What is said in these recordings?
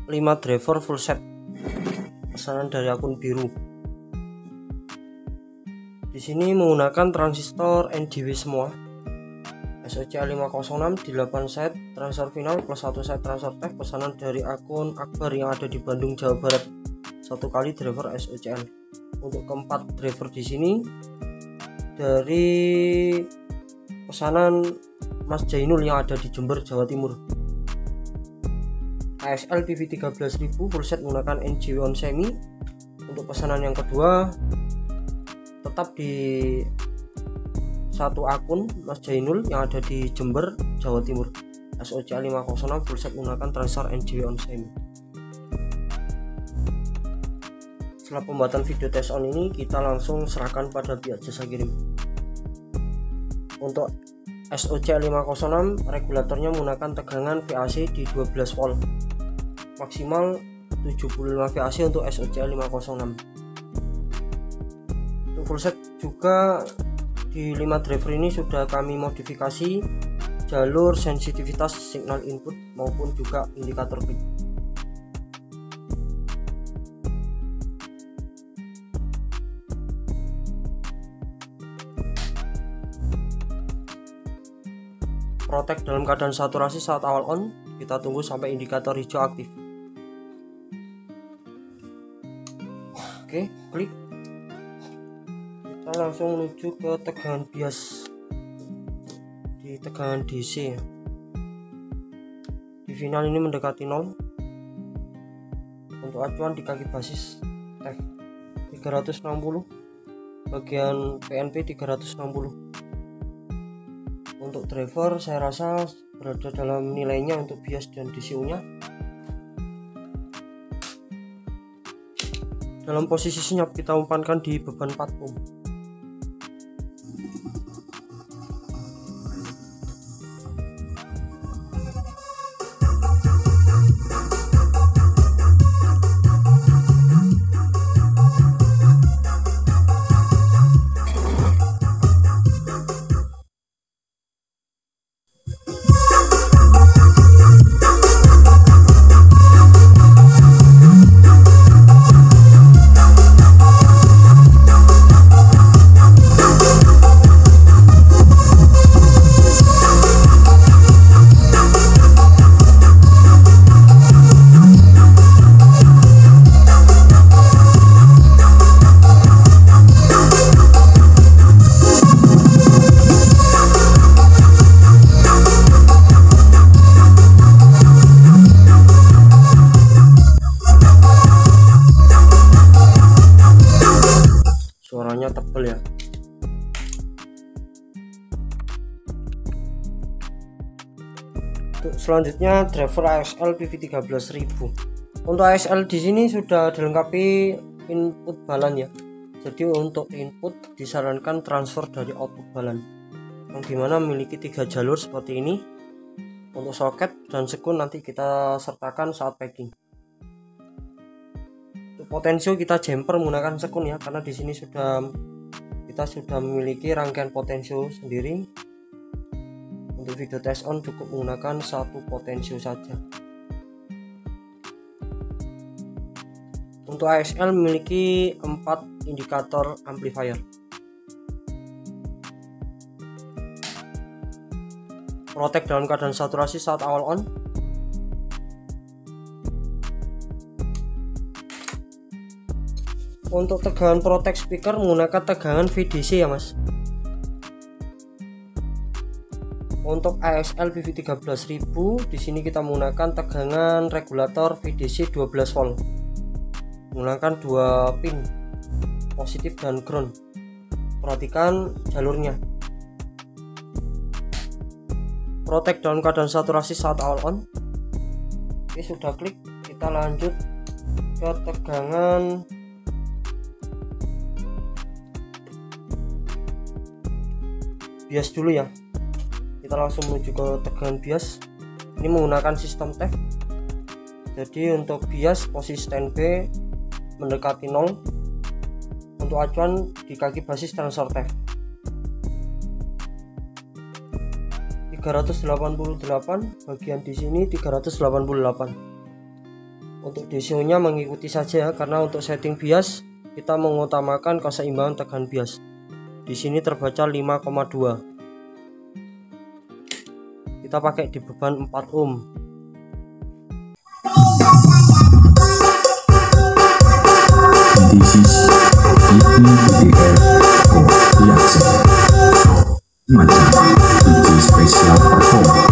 5 driver full set pesanan dari akun biru. Di sini menggunakan transistor NDW semua. SOCL506 di 8 set transfer final plus 1 set transfer tag pesanan dari akun Akbar yang ada di Bandung, Jawa Barat. 1 kali driver SOCL. Untuk keempat driver di sini dari pesanan Mas Jainul yang ada di Jember, Jawa Timur. ASL PV 13.000 full set menggunakan NGW on semi. Untuk pesanan yang kedua tetap di satu akun Mas Jainul yang ada di Jember, Jawa Timur. SOCL506 full set menggunakan transfer NGW on semi. Setelah pembuatan video test on ini, kita langsung serahkan pada pihak jasa kirim. Untuk SOCL506 regulatornya menggunakan tegangan VAC di 12 volt, maksimal 75 VAC untuk SOCL506. Untuk full set juga di 5 driver ini sudah kami modifikasi jalur sensitivitas signal input maupun juga indikator peak. Protek dalam keadaan saturasi saat awal on, kita tunggu sampai indikator hijau aktif. Oke, klik. Kita langsung menuju ke tegangan bias di tegangan DC. Di final ini mendekati 0. Untuk acuan di kaki basis tag 360, bagian PNP 360. Untuk driver saya rasa berada dalam nilainya untuk bias dan DCU nya. Dalam posisi senyap kita umpankan di beban 4 ohm. Suaranya tebal ya. Untuk selanjutnya driver ASL PV 13.000. Untuk ASL di sini sudah dilengkapi input balan ya. Jadi untuk input disarankan transfer dari output balan, yang dimana memiliki 3 jalur seperti ini. Untuk soket dan sekun nanti kita sertakan saat packing. Potensio kita jumper menggunakan sekun ya, karena di sini kita sudah memiliki rangkaian potensio sendiri. Untuk video test on cukup menggunakan 1 potensio saja. Untuk ASL memiliki 4 indikator amplifier. Protek dalam keadaan saturasi saat awal on. Untuk tegangan protek speaker menggunakan tegangan VDC ya mas. Untuk ASL PV 13.000 di sini kita menggunakan tegangan regulator VDC 12 volt. Menggunakan 2 pin positif dan ground. Perhatikan jalurnya. Protek dalam keadaan saturasi saat awal on. Oke, sudah klik, kita lanjut ke tegangan bias dulu ya. Kita langsung menuju ke tegangan bias. Ini menggunakan sistem tag. Jadi untuk bias posisi standby mendekati 0. Untuk acuan di kaki basis transfer tag 388, bagian di sini 388. Untuk DCO nya mengikuti saja ya, karena untuk setting bias kita mengutamakan keseimbangan tegangan bias. Di sini terbaca 5,2. Kita pakai di beban 4 ohm. This is the air of reaction macam DJ special perform.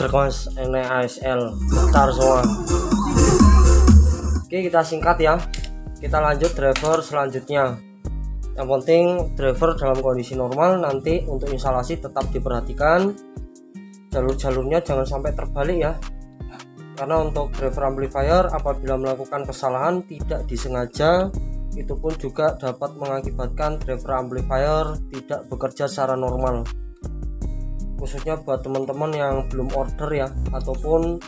Mas ini ASL bentar semua. Oke, kita singkat ya, kita lanjut driver selanjutnya. Yang penting driver dalam kondisi normal. Nanti untuk instalasi tetap diperhatikan jalur-jalurnya jangan sampai terbalik ya, karena untuk driver amplifier apabila melakukan kesalahan tidak disengaja, itu pun juga dapat mengakibatkan driver amplifier tidak bekerja secara normal. Khususnya buat teman-teman yang belum order ya, ataupun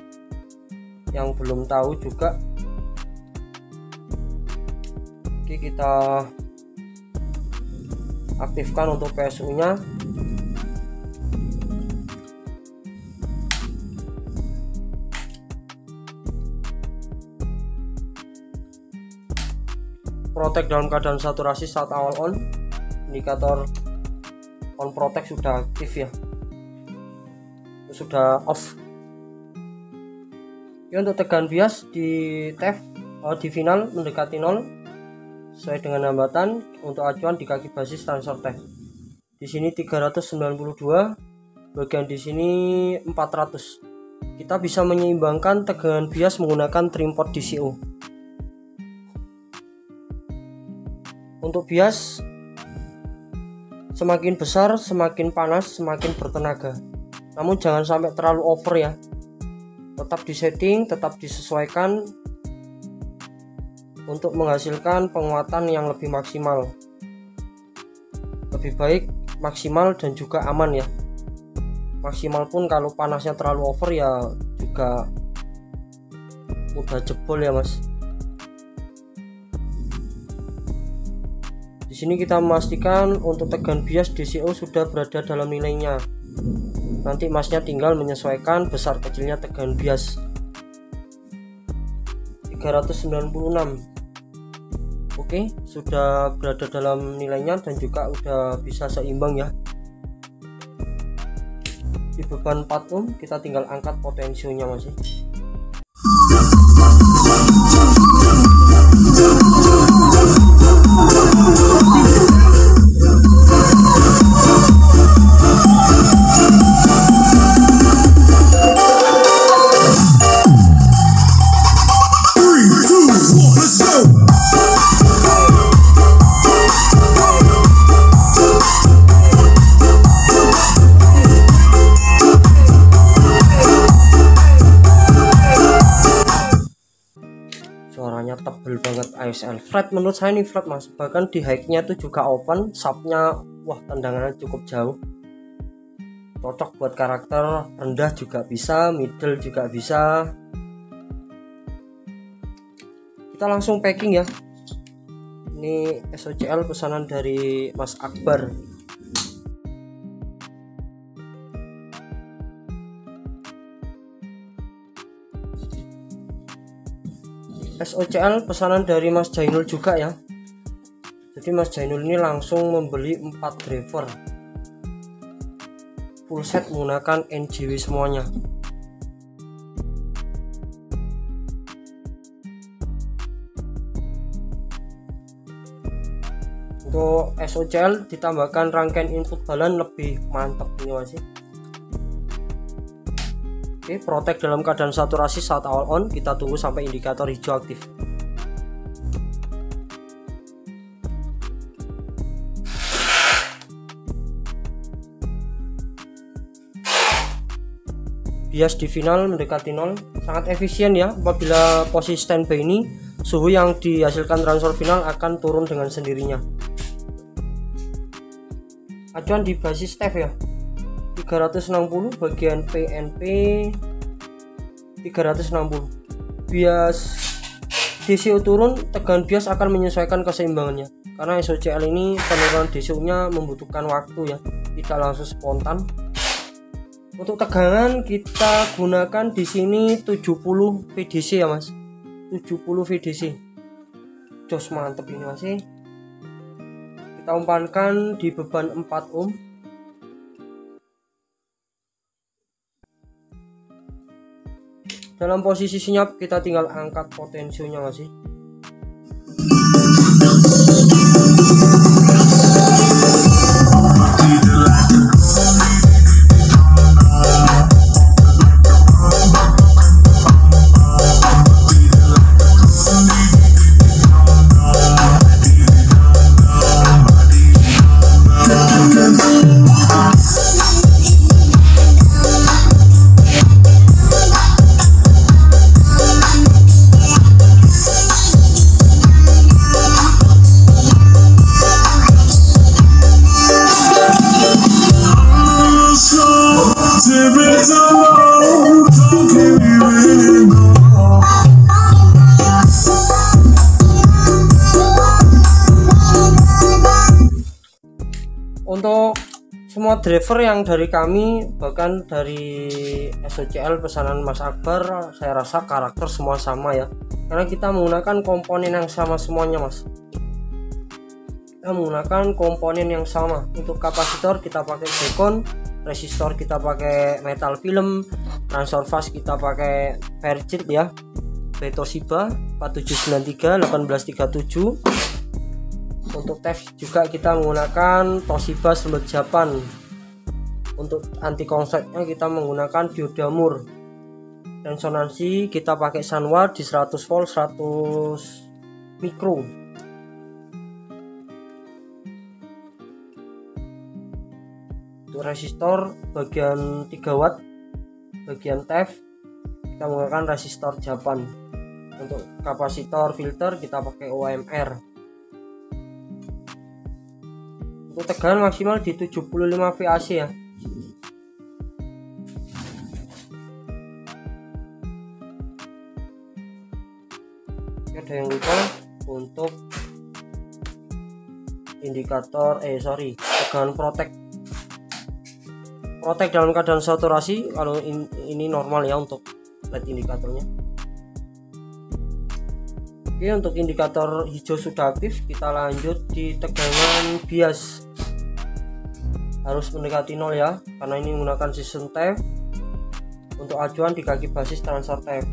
yang belum tahu juga. Oke, kita aktifkan untuk PSU nya. Protect dalam keadaan saturasi saat awal on. Indikator on protect sudah aktif ya, sudah off. Ya, untuk tegangan bias di TEF di final mendekati 0 sesuai dengan hambatan. Untuk acuan di kaki basis transfer TEF di sini 392, bagian di sini 400. Kita bisa menyeimbangkan tegangan bias menggunakan trim port DCO. Untuk bias semakin besar semakin panas semakin bertenaga, namun jangan sampai terlalu over ya. Tetap disetting, tetap disesuaikan untuk menghasilkan penguatan yang lebih maksimal. Lebih baik maksimal dan juga aman ya. Maksimal pun kalau panasnya terlalu over ya juga mudah jebol ya mas. Di sini kita memastikan untuk tegangan bias DCO sudah berada dalam nilainya. Nanti masnya tinggal menyesuaikan besar kecilnya tegangan bias. 396. Oke, sudah berada dalam nilainya dan juga udah bisa seimbang ya. Di beban 4 ohm kita tinggal angkat potensionya masih. Suaranya tebel banget ASL. Fret menurut saya ini flat mas, bahkan di high-nya itu juga open, subnya wah tendangannya cukup jauh. Cocok buat karakter rendah juga bisa, middle juga bisa. Kita langsung packing ya. Ini SOCL pesanan dari Mas Akbar. SOCL pesanan dari Mas Jainul juga ya. Jadi Mas Jainul ini langsung membeli 4 driver full set menggunakan NJW semuanya. Untuk SOCL ditambahkan rangkaian input balan lebih mantap ini masih. Oke, protect dalam keadaan saturasi saat awal on, kita tunggu sampai indikator hijau aktif. Bias di final mendekati 0, sangat efisien ya. Apabila posisi standby ini, suhu yang dihasilkan transfer final akan turun dengan sendirinya. acuan di basis TEF ya, 360 bagian PNP 360. Bias DCO turun, tegangan bias akan menyesuaikan keseimbangannya. Karena SOCL ini penurunan DCO-nya membutuhkan waktu ya, tidak langsung spontan. Untuk tegangan kita gunakan di sini 70 VDC ya Mas. 70 VDC. Jos mantep ini Mas. Kita umpankan di beban 4 ohm. Dalam posisi senyap kita tinggal angkat potensionya masih. Untuk semua driver yang dari kami, bahkan dari SOCL pesanan Mas Akbar, saya rasa karakter semua sama ya, karena kita menggunakan komponen yang sama semuanya Mas. Kita menggunakan komponen yang sama. Untuk kapasitor kita pakai Bekon, resistor kita pakai metal film, transfer fast kita pakai Fairchild ya, Toshiba 4793 1837. Untuk TEF juga kita menggunakan Toshiba Sembet Japan. Untuk anti konsletnya kita menggunakan Biodamur. Resonansi kita pakai Sanwa di 100 volt 100 mikro. Untuk resistor bagian 3 watt, bagian TEF kita menggunakan resistor Japan. Untuk kapasitor filter kita pakai OMR. Untuk tegangan maksimal di 75 VAC ya. Ada yang lupa untuk indikator tegangan protek dalam keadaan saturasi. Kalau ini normal ya untuk LED indikatornya. Oke, untuk indikator hijau sudah aktif, kita lanjut di tegangan bias. Harus mendekati 0 ya, karena ini menggunakan sistem TEF. Untuk acuan di kaki basis transfer TEF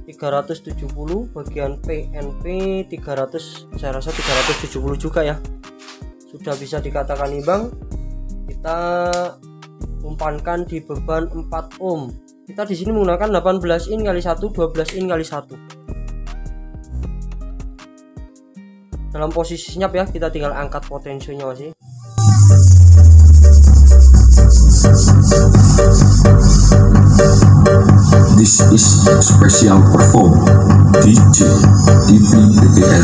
370 bagian PNP 300, saya rasa 370 juga ya. Sudah bisa dikatakan imbang. Kita umpankan di beban 4 ohm. Kita di sini menggunakan 18 in kali 1, 12 in kali 1. Dalam posisi senyap ya, kita tinggal angkat potensinya masih. This is special perform DJ DPBTL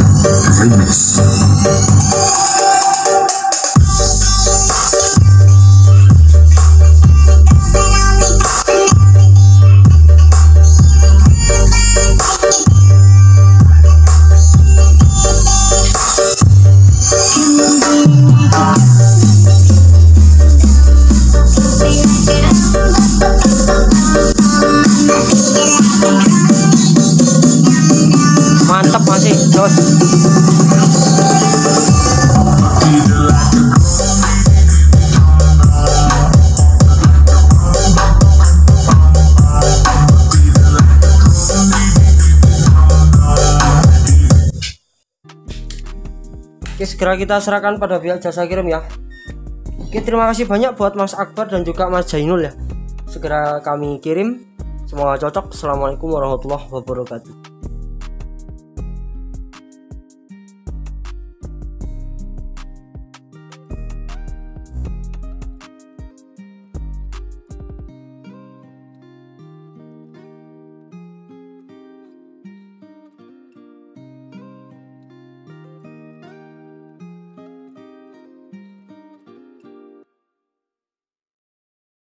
Remix. Mantap masih jos. Oke, segera kita serahkan pada pihak jasa kirim ya. Oke, terima kasih banyak buat Mas Akbar dan juga Mas Jainul ya. Segera kami kirim. Semoga cocok. Assalamualaikum warahmatullahi wabarakatuh.